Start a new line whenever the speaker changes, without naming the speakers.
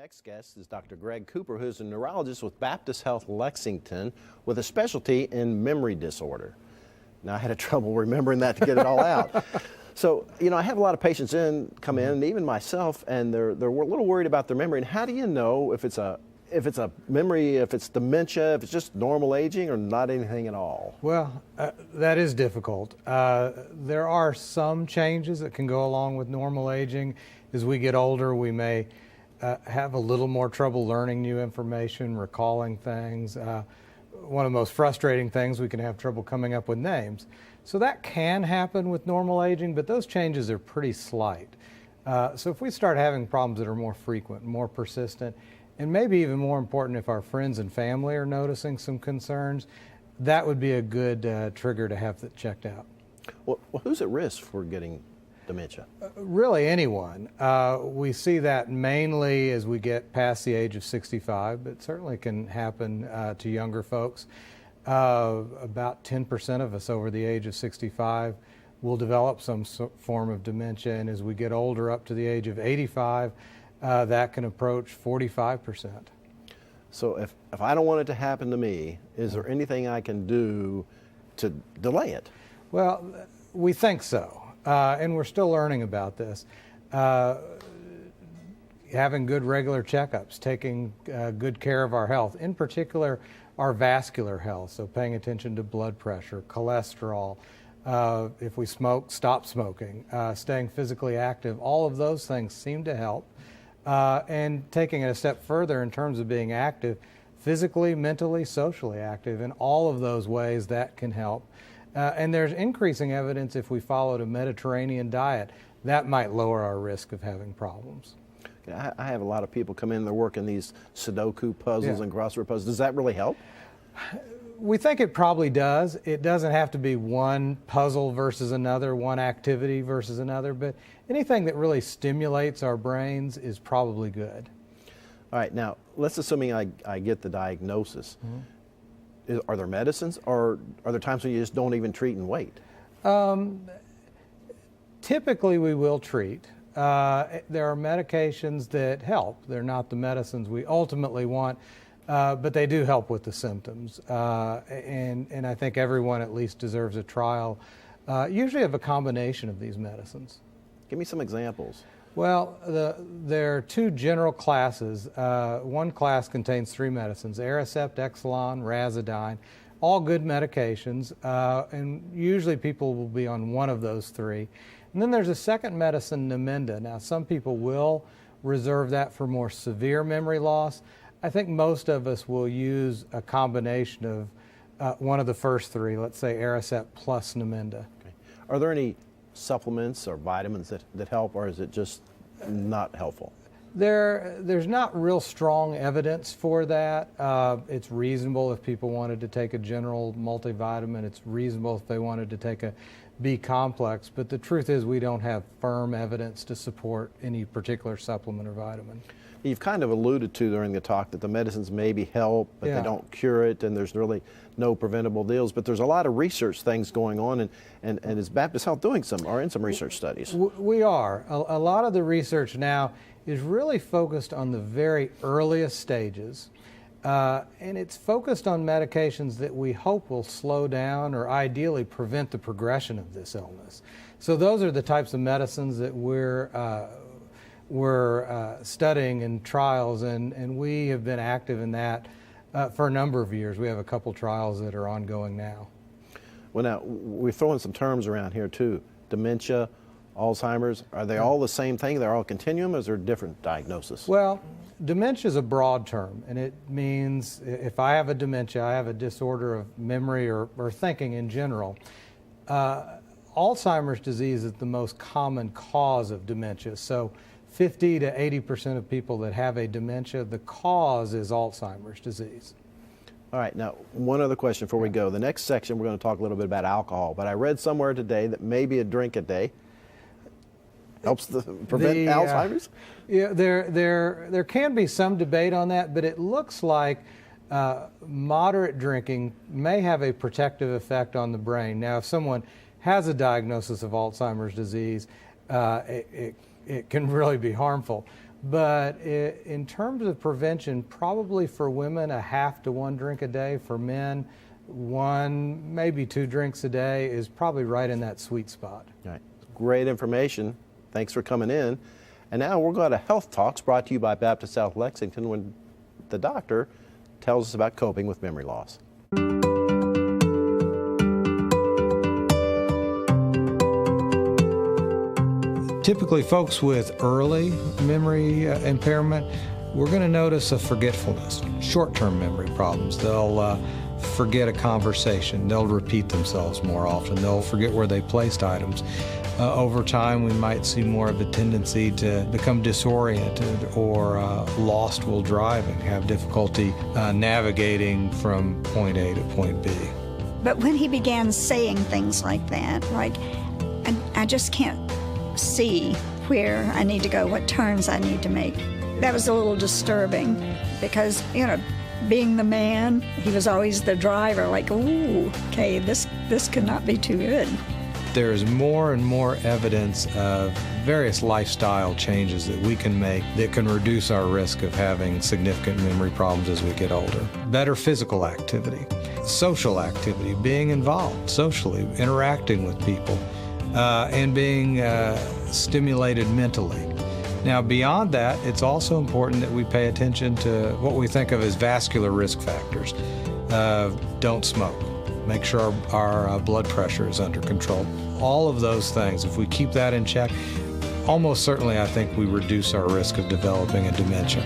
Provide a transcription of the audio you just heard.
next guest is Dr. Greg Cooper, who's a neurologist with Baptist Health Lexington with a specialty in memory disorder. Now, I had trouble remembering that to get it all out. So, I have a lot of patients come in, and even myself, and they're a little worried about their memory. And how do you know if it's a memory, if it's dementia, if it's just normal aging, or not anything at all?
Well, that is difficult. There are some changes that can go along with normal aging. As we get older, we may have a little more trouble learning new information, recalling things. One of the most frustrating things, we can have trouble coming up with names. So that can happen with normal aging, but those changes are pretty slight. So if we start having problems that are more frequent, more persistent, and maybe even more important, if our friends and family are noticing some concerns, that would be a good trigger to have that checked out.
Well, who's at risk for getting dementia?
Really anyone. We see that mainly as we get past the age of 65, but it certainly can happen to younger folks. About 10% of us over the age of 65 will develop some form of dementia, and as we get older up to the age of 85, that can approach 45%.
So if I don't want it to happen to me, is there anything I can do to delay it?
Well, we think so, and we're still learning about this. Having good regular checkups, taking good care of our health, in particular our vascular health, so paying attention to blood pressure, cholesterol, if we smoke, stop smoking, staying physically active, all of those things seem to help. And taking it a step further in terms of being active, physically, mentally, socially active, in all of those ways that can help. And there's increasing evidence if we followed a Mediterranean diet, that might lower our risk of having problems.
I have a lot of people come in, they're working these Sudoku puzzles and crossword puzzles. Does that really help?
We think it probably does. It doesn't have to be one puzzle versus another, one activity versus another, but anything that really stimulates our brains is probably good.
All right, now let's assuming I get the diagnosis. Are there medicines, or are there times when you just don't even treat and wait?
Typically we will treat. There are medications that help. They're not the medicines we ultimately want, but they do help with the symptoms. And I think everyone at least deserves a trial, usually of a combination of these medicines.
Give me some examples.
Well, there are two general classes. One class contains three medicines: Aricept, Exelon, Razodine, all good medications, and usually people will be on one of those three. And then there's a second medicine, Namenda. Now, some people will reserve that for more severe memory loss. I think most of us will use a combination of one of the first three, let's say Aricept plus Namenda.
Okay. Are there any supplements or vitamins that help, or is it just not helpful?
There's not real strong evidence for that. It's reasonable if people wanted to take a general multivitamin. It's reasonable if they wanted to take a B complex, but the truth is we don't have firm evidence to support any particular supplement or vitamin.
You've kind of alluded to during the talk that the medicines maybe help, but they don't cure it, and there's really no preventable deals. But there's a lot of research things going on, and is Baptist Health doing some research studies?
We are. A lot of the research now is really focused on the very earliest stages, and it's focused on medications that we hope will slow down or ideally prevent the progression of this illness. So those are the types of medicines that we're studying in trials, and we have been active in that for a number of years. We have a couple trials that are ongoing now.
Well, now, we're throwing some terms around here too. Dementia, Alzheimer's, are they all the same thing? They're all continuum, or is there different diagnosis? Well,
dementia is a broad term, and it means if I have a dementia, I have a disorder of memory or thinking in general. Alzheimer's disease is the most common cause of dementia. So 50 to 80% of people that have a dementia, the cause is Alzheimer's disease.
All right, now one other question before we go. The next section we're going to talk a little bit about alcohol, but I read somewhere today that maybe a drink a day helps prevent Alzheimer's?
Yeah, there can be some debate on that, but it looks like moderate drinking may have a protective effect on the brain. Now, if someone has a diagnosis of Alzheimer's disease, it can really be harmful. But in terms of prevention, probably for women, a half to 1 drink a day. For men, 1, maybe 2 drinks a day is probably right in that sweet spot.
All right. Great information. Thanks for coming in. And now we're going to Health Talks, brought to you by Baptist South Lexington, when the doctor tells us about coping with memory loss.
Typically, folks with early memory impairment, we're going to notice a forgetfulness, short-term memory problems. They'll forget a conversation. They'll repeat themselves more often. They'll forget where they placed items. Over time, we might see more of a tendency to become disoriented or lost while driving, have difficulty navigating from point A to point B.
But when he began saying things like that, like, I just can't see where I need to go, what turns I need to make, that was a little disturbing because, being the man, he was always the driver, like, ooh, okay, this could not be too good.
There's more and more evidence of various lifestyle changes that we can make that can reduce our risk of having significant memory problems as we get older. Better physical activity, social activity, being involved socially, interacting with people, and being stimulated mentally. Now, beyond that, it's also important that we pay attention to what we think of as vascular risk factors. Don't smoke. Make sure our blood pressure is under control. All of those things, if we keep that in check, almost certainly I think we reduce our risk of developing a dementia.